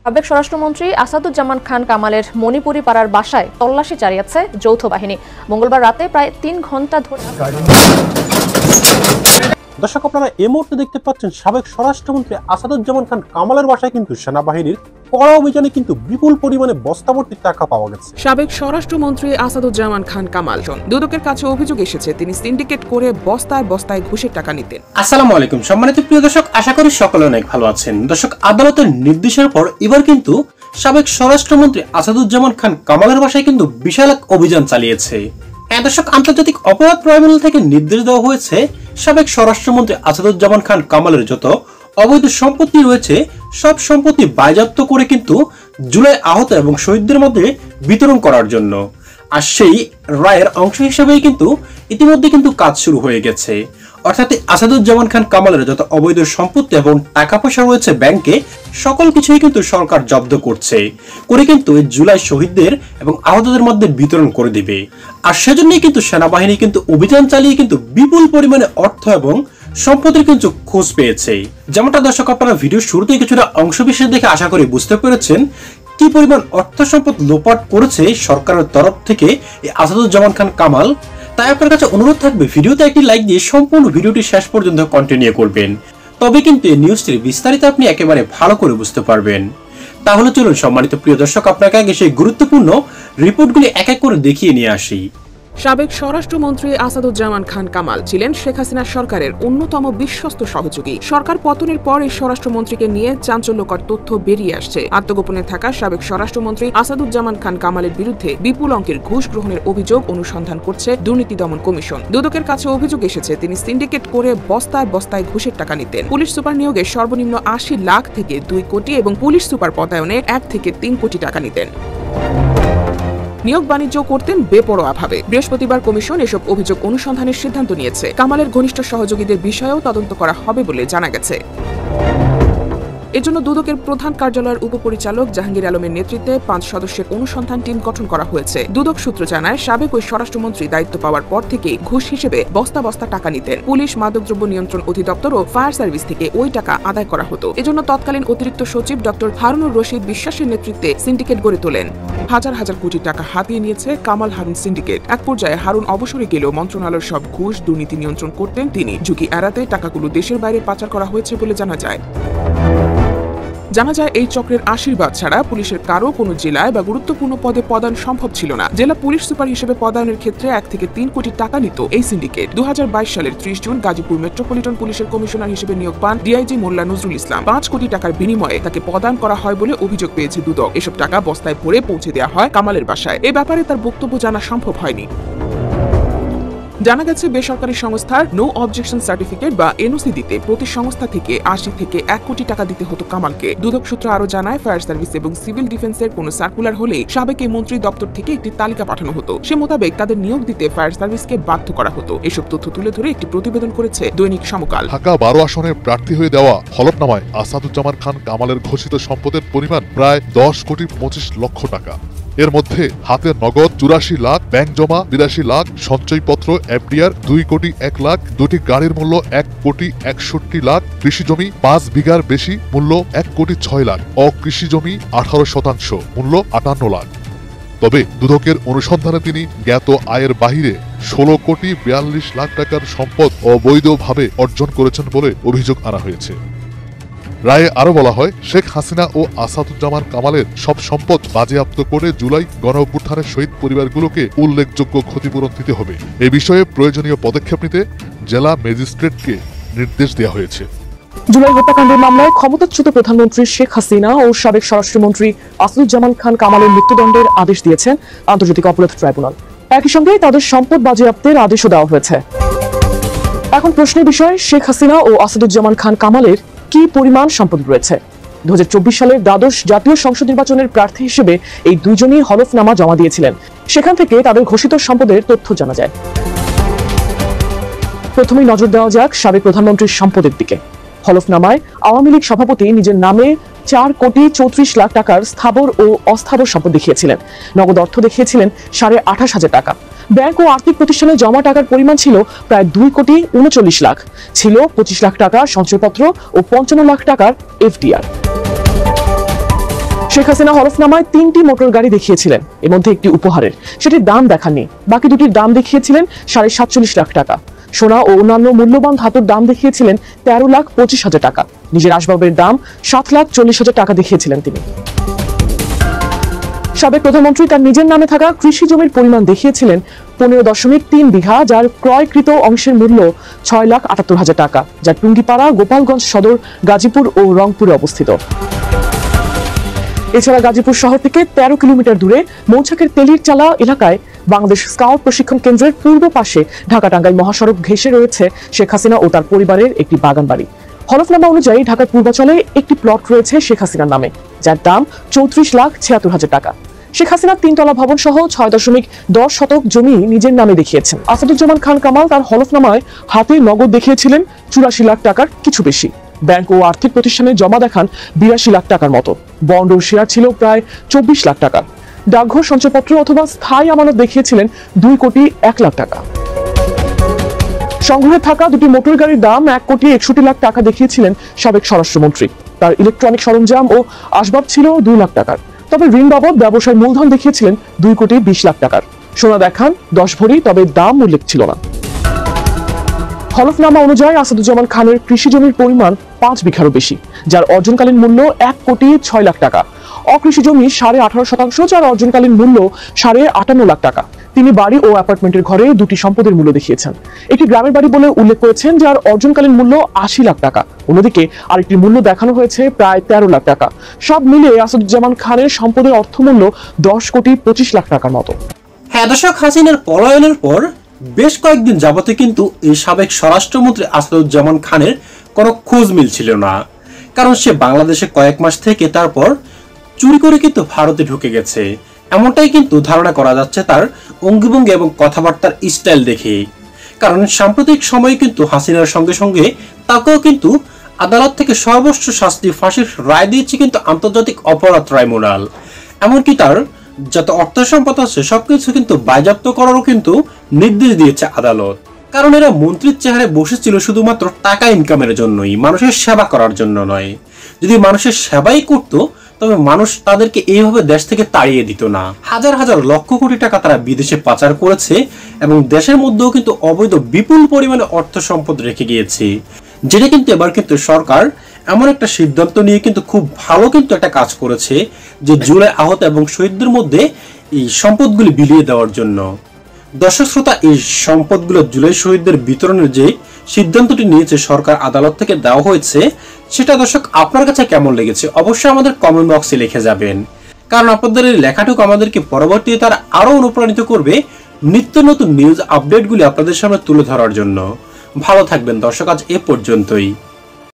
সাবেক স্বরাষ্ট্রমন্ত্রী আসাদুজ্জামান খান কামালের মণিপুরি পাড়ার বাসায় তল্লাশি চালিয়েছে যৌথ বাহিনী। মঙ্গলবার রাতে প্রায় ৩ ঘন্টা ধরে। দর্শক, আপনারা এই মুহূর্তে দেখতে পাচ্ছেন সাবেক স্বরাষ্ট্রমন্ত্রী আসাদুজ্জামান খান কামালের বাসায় কিন্তু সেনাবাহিনীর কড়া অভিযানে কিন্তু বিপুল পরিমাণে বস্তাভর্তি টাকা পাওয়া গেছে। সাবেক স্বরাষ্ট্রমন্ত্রী আসাদুজ্জামান খান কামাল দুদকের কাছে অভিযোগ এসেছে তিনি সিন্ডিকেট করে বস্তায় বস্তায় ঘুষের টাকা নিতেন। আসসালামু আলাইকুম সম্মানিত প্রিয় দর্শক, আশা করি সকলে অনেক ভালো আছেন। দর্শক, আদালতের নির্দেশের পর এবার কিন্তু সাবেক স্বরাষ্ট্রমন্ত্রী আসাদুজ্জামান খান কামালের বাসায় কিন্তু বিশাল এক অভিযান চালিয়েছে। দর্শক, আন্তর্জাতিক অপরাধ ট্রাইব্যুনাল থেকে নির্দেশ দেওয়া হয়েছে সাবেক স্বরাষ্ট্রমন্ত্রী আসাদুজ্জামান খান কামালের যত অবৈধ সম্পত্তি রয়েছে সব সম্পত্তি বাজেয়াপ্ত করে কিন্তু জুলাই আহত এবং শহীদদের মধ্যে বিতরণ করার জন্য। আর সেই রায়ের অংশ হিসেবেই কিন্তু ইতিমধ্যে কিন্তু কাজ শুরু হয়ে গেছে। অর্থাৎ আসাদুজ্জামান খান কামালের যত অবৈধ সম্পত্তি এবং টাকা পয়সা রয়েছে ব্যাংকে সকল কিছুই কিন্তু সরকার জব্দ করছে করে কিন্তু জুলাই শহীদদের এবং আহতদের মধ্যে বিতরণ করে দিবে। আর সেজন্যই কিন্তু সেনাবাহিনী কিন্তু অভিযান চালিয়ে কিন্তু বিপুল পরিমাণে অর্থ এবং সম্পত্তির কিন্তু খোঁজ পেয়েছে। যেমনটা দর্শক আপনারা ভিডিও শুরুতেই কিছুটা অংশবিশেষ দেখে আশা করি বুঝতে পেরেছেন কি পরিমাণ অর্থ সম্পদ লোপাট করেছে সরকারের তরফ থেকে এই আসাদুজ্জামান খান কামাল। তাই আপনার কাছে অনুরোধ থাকবে ভিডিওতে একটি লাইক দিয়ে সম্পূর্ণ ভিডিওটি শেষ পর্যন্ত কন্টিনিউ করবেন, তবে কিন্তু এই নিউজটির বিস্তারিত আপনি একেবারে ভালো করে বুঝতে পারবেন। তাহলে চলুন সম্মানিত প্রিয় দর্শক, আপনাকে আগে সেই গুরুত্বপূর্ণ রিপোর্টগুলি এক এক করে দেখিয়ে নিয়ে আসি। সাবেক স্বরাষ্ট্রমন্ত্রী আসাদুজ্জামান খান কামাল ছিলেন শেখ হাসিনা সরকারের অন্যতম বিশ্বস্ত সহযোগী। সরকার পতনের পর এই স্বরাষ্ট্রমন্ত্রীকে নিয়ে চাঞ্চল্যকর তথ্য বেরিয়ে আসছে। আত্মগোপনে থাকা সাবেক স্বরাষ্ট্রমন্ত্রী আসাদুজ্জামান খান কামালের বিরুদ্ধে বিপুল অঙ্কের ঘুষ গ্রহণের অভিযোগ অনুসন্ধান করছে দুর্নীতি দমন কমিশন। দুদকের কাছে অভিযোগ এসেছে তিনি সিন্ডিকেট করে বস্তায় বস্তায় ঘুষের টাকা নিতেন। পুলিশ সুপার নিয়োগে সর্বনিম্ন ৮০ লাখ থেকে ২ কোটি এবং পুলিশ সুপার পদায়নে ১ থেকে ৩ কোটি টাকা নিতেন। নিয়োগ বাণিজ্য করতেন বেপরোয়াভাবে। বৃহস্পতিবার কমিশন এসব অভিযোগ অনুসন্ধানের সিদ্ধান্ত নিয়েছে। কামালের ঘনিষ্ঠ সহযোগীদের বিষয়েও তদন্ত করা হবে বলে জানা গেছে। এজন্য দুদকের প্রধান কার্যালয়ের উপপরিচালক জাহাঙ্গীর আলমের নেতৃত্বে ৫ সদস্যের অনুসন্ধান টিম গঠন করা হয়েছে। দুদক সূত্র জানায় সাবেক ওই স্বরাষ্ট্রমন্ত্রী দায়িত্ব পাওয়ার পর থেকেই ঘুষ হিসেবে বস্তা বস্তা টাকা নিতেন। পুলিশ, মাদকদ্রব্য নিয়ন্ত্রণ অধিদপ্তর ও ফায়ার সার্ভিস থেকে ওই টাকা আদায় করা হতো। এজন্য তৎকালীন অতিরিক্ত সচিব ডক্টর হারুনুর রশিদ বিশ্বাসের নেতৃত্বে সিন্ডিকেট গড়ে তোলেন। হাজার হাজার কোটি টাকা হাতিয়ে নিয়েছে কামাল হারুন সিন্ডিকেট। এক পর্যায়ে হারুন অবসরে গেলেও মন্ত্রণালয়ের সব ঘুষ দুর্নীতি নিয়ন্ত্রণ করতেন তিনি। ঝুঁকি এড়াতে টাকাগুলো দেশের বাইরে পাচার করা হয়েছে বলে জানা যায়। এই চক্রের আশীর্বাদ ছাড়া পুলিশের কারো কোনো জেলায় বা গুরুত্বপূর্ণ পদে পদায়ন সম্ভব ছিল না। জেলা পুলিশ সুপার হিসেবে পদায়নের ক্ষেত্রে ১ থেকে ৩ কোটি টাকা নিত এই সিন্ডিকেট। ২০২২ সালের ৩০ জুন গাজীপুর মেট্রোপলিটন পুলিশের কমিশনার হিসেবে নিয়োগ পান ডিআইজি মোল্লা নজরুল ইসলাম। ৫ কোটি টাকার বিনিময়ে তাকে পদায়ন করা হয় বলে অভিযোগ পেয়েছে দুদক। এসব টাকা বস্তায় ভরে পৌঁছে দেওয়া হয় কামালের বাসায়। এ ব্যাপারে তার বক্তব্য জানা সম্ভব হয়নি। জানা গেছে বেসরকারি সংস্থার নো অবজেকশন সার্টিফিকেট বা এনওসি দিতে প্রতি সংস্থা থেকে ৮০ থেকে ১ কোটি টাকা দিতে হতো কামালকে। দুদক সূত্র আরো জানায় ফায়ার সার্ভিস এবং সিভিল ডিফেন্সের কোনো সার্কুলার হলে সাবেক এই মন্ত্রী দপ্তর থেকে একটি তালিকা পাঠানো হতো। সে মোতাবেক তাদের নিয়োগ দিতে ফায়ার সার্ভিসকে বাধ্য করা হতো। এসব তথ্য তুলে ধরে একটি প্রতিবেদন করেছে দৈনিক সমকাল। ঢাকা ১২ আসনে প্রার্থী হয়ে দেওয়া হলফনামায় আসাদুজ্জামান খান কামালের ঘোষিত সম্পদের পরিমাণ প্রায় ১০ কোটি ২৫ লক্ষ টাকা। এর মধ্যে হাতে নগদ ৮৪ লাখ, ব্যাংক জমা ৮২ লাখ, সঞ্চয়পত্র এফডিআর ২ কোটি ১ লাখ, ২টি গাড়ির মূল্য ১ কোটি ৬১ লাখ, কৃষি জমি ৫ বিঘার বেশি মূল্য ১ কোটি ৬ লাখ, অকৃষি জমি ১৮% মূল্য ৫৮ লাখ। তবে দুদকের অনুসন্ধানে তিনি জ্ঞাত আয়ের বাহিরে ১৬ কোটি ৪২ লাখ টাকার সম্পদ অবৈধভাবে অর্জন করেছেন বলে অভিযোগ আনা হয়েছে। রায়ে আরো বলা হয় শেখ হাসিনা ও আসাদুজ্জামান কামালের সব সম্পদ বাজেয়াপ্ত করে জুলাই গণঅভ্যুত্থানের শহীদ পরিবারগুলোকে উল্লেখযোগ্য ক্ষতিপূরণ দিতে হবে। এ বিষয়ে প্রয়োজনীয় পদক্ষেপ নিতে জেলা ম্যাজিস্ট্রেটকে নির্দেশ দেওয়া হয়েছে। জুলাই হত্যাকাণ্ডের মামলায় ক্ষমতাচ্যুত প্রধানমন্ত্রী শেখ হাসিনা ও সাবেক স্বরাষ্ট্রমন্ত্রী আসাদুজ্জামান খান কামালের মৃত্যুদণ্ডের আদেশ দিয়েছেন আন্তর্জাতিক অপরাধ ট্রাইব্যুনাল। একই সঙ্গে তাদের সম্পদ বাজেয়াপ্তের আদেশও দেওয়া হয়েছে। এখন প্রশ্নের বিষয়, শেখ হাসিনা ও আসাদুজ্জামান খান কামালের কি পরিমাণ সম্পদ রয়েছে। ২০২৪ সালের দ্বাদশ জাতীয় সংসদ নির্বাচনের প্রার্থী হিসেবে এই দুইজনই হলফনামা জমা দিয়েছিলেন। সেখান থেকে তাদের ঘোষিত সম্পদের তথ্য জানা যায়। প্রথমেই নজর দেওয়া যাক সাবেক প্রধানমন্ত্রীর সম্পদের দিকে। হলফনামায় আওয়ামী লীগ সভাপতি নিজের নামে ৪ কোটি ৩৪ লাখ টাকার স্থাবর ও অস্থাবর সম্পদ দেখিয়েছিলেন। নগদ অর্থ দেখিয়েছিলেন ২৮,৫০ টাকা। ব্যাংক ও আর্থিক প্রতিষ্ঠানে জমা টাকার পরিমাণ ছিল প্রায় ২ কোটি ৩৯ লাখ। ছিল ২৫ লাখ টাকা সঞ্চয়পত্র ও ৫৫ লাখ টাকার এফডিআর। শেখ হাসিনা হলফনামায় 3টি মোটর গাড়ি দেখিয়েছিলেন, এর মধ্যে একটি উপহারের, সেটির দাম দেখাননি। বাকি দুটির দাম দেখিয়েছিলেন 47.5 লাখ টাকা। সোনা ও অন্যান্য মূল্যবান ধাতুর দাম দেখিয়েছিলেন 13,25,000 টাকা। নিজের আসবাবের দাম 7,40,000 টাকা দেখিয়েছিলেন তিনি। সাবেক প্রধানমন্ত্রী তার নিজের নামে থাকা কৃষি জমির পরিমাণ দেখিয়েছিলেন 15.3 বিঘা, যার ক্রয়কৃত অংশের মূল্য 6,78,000 টাকা, যা টুঙ্গিপাড়া, গোপালগঞ্জ সদর, গাজীপুর ও রংপুরে অবস্থিত। এছাড়া গাজীপুর শহর থেকে 13 কিলোমিটার দূরে মৌচাকের তেলির চালা এলাকায় বাংলাদেশ স্কাউট প্রশিক্ষণ কেন্দ্রের পূর্ব পাশে ঢাকা টাঙ্গাইল মহাসড়ক ঘেঁষে রয়েছে শেখ হাসিনা ও তার পরিবারের একটি বাগান বাড়ি। হলফনামা অনুযায়ী ঢাকার পূর্বাচলে একটি প্লট রয়েছে শেখ হাসিনার নামে, যার দাম 34,76,000 টাকা। শেখ হাসিনা 3 তলা ভবন সহ 6.10 শতক জমি নিজের নামে দেখিয়েছেন। আসাদুজ্জামান খান কামাল তার হলফনামায় হাতে নগদ দেখিয়েছিলেন 84 লাখ টাকার কিছু বেশি। ব্যাংক ও আর্থিক প্রতিষ্ঠানে জমা দেখান 82 লাখ টাকার মতো। বন্ড ও শেয়ার ছিল প্রায় 24 লাখ টাকা। ডাকঘর সঞ্চয়পত্র অথবা স্থায়ী আমানত দেখিয়েছিলেন 2,01,00,000 টাকা। সংগ্রহে থাকা দুটি মোটর গাড়ির দাম 1,61,00,000 লাখ টাকা দেখিয়েছিলেন সাবেক স্বরাষ্ট্রমন্ত্রী। তার ইলেকট্রনিক সরঞ্জাম ও আসবাব ছিল 2 লাখ টাকার। তবে ঋণ বাবদ ব্যবসায় মূলধন দেখিয়েছিলেন 2,20,00,000 টাকার। সোনা দেখান 10 ভরি, তবে দাম উল্লেখ ছিল না। হলফনামা অনুযায়ী আসাদুজ্জামান খানের কৃষি জমির পরিমাণ 5 বিঘারও বেশি, যার অর্জনকালীন মূল্য 1,06,00,000 টাকা। অকৃষি জমি 18.5%, যার অর্জনকালীন মূল্য 58.5 লাখ টাকা। তিনি বাড়ি ও অ্যাপার্টমেন্টের ঘরে দুটি সম্পদের মূল্য দেখিয়েছেন। একটি গ্রামের বাড়ি বলে উল্লেখ করেছেন, যার অর্জনকালীন মূল্য 80 লাখ টাকা। অন্যদিকে আরেকটি মূল্য দেখানো হয়েছে প্রায় 13 লাখ টাকা। সব মিলিয়ে আসাদুজ্জামান খানের সম্পদের অর্থমূল্য 10,25,00,000 টাকার মতো। হ্যাঁ দর্শক, হাসিনার পলায়নের পর বেশ কয়েকদিন যাবতে কিন্তু এই সাবেক স্বরাষ্ট্রমন্ত্রী আসাদুজ্জামান খানের কোনো খোঁজ মিলছিল না, কারণ সে বাংলাদেশে কয়েক মাস থেকে তারপর চুরি করে কিন্তু ভারতে ঢুকে গেছে। এমনটাই কিন্তু ধারণা করা যাচ্ছে তার অঙ্গিভঙ্গি এবং কথাবার্তার স্টাইল দেখে। কারণ সাম্প্রতিক সময়ে কিন্তু হাসিনার সঙ্গে সঙ্গে তাকেও কিন্তু আদালত থেকে সর্বোচ্চ শাস্তি ফাঁসির রায় দিয়েছে কিন্তু আন্তর্জাতিক অপরাধ ট্রাইব্যুনাল। এমনকি তার যত অর্থ সম্পদ আছে সবকিছু কিন্তু বাজেয়াপ্ত করারও কিন্তু নির্দেশ দিয়েছে আদালত। কারণ এরা মন্ত্রীর চেহারে বসেছিল শুধুমাত্র টাকা ইনকামের জন্যই, মানুষের সেবা করার জন্য নয়। যদি মানুষের সেবাই করত তবে মানুষ তাদেরকে এইভাবে দেশ থেকে তাড়িয়ে দিত না। হাজার হাজার লক্ষ কোটি টাকা তারা বিদেশে পাচার করেছে এবং দেশের মধ্যেও কিন্তু অবৈধ বিপুল পরিমাণে অর্থ সম্পদ রেখে গিয়েছে, যেটা কিন্তু এবার কিন্তু সরকার এমন একটা সিদ্ধান্ত নিয়ে কিন্তু খুব ভালো কিন্তু একটা কাজ করেছে যে জুলাই আহত এবং শহীদদের মধ্যে এই সম্পদগুলি বিলিয়ে দেওয়ার জন্য। দর্শক শ্রোতা, এই সম্পদগুলো জুলাই শহীদদের বিতরণের যে সিদ্ধান্তটি নিয়েছে সরকার আদালত থেকে দেওয়া হয়েছে, সেটা দর্শক আপনার কাছে কেমন লেগেছে অবশ্যই আমাদের কমেন্ট বক্সে লিখে যাবেন। কারণ আপনাদের এই লেখাটুকু আমাদেরকে পরবর্তীতে তারা আরো অনুপ্রাণিত করবে নিত্য নতুন নিউজ আপডেটগুলি আপনাদের সামনে তুলে ধরার জন্য। ভালো থাকবেন দর্শক, আজ এ পর্যন্তই।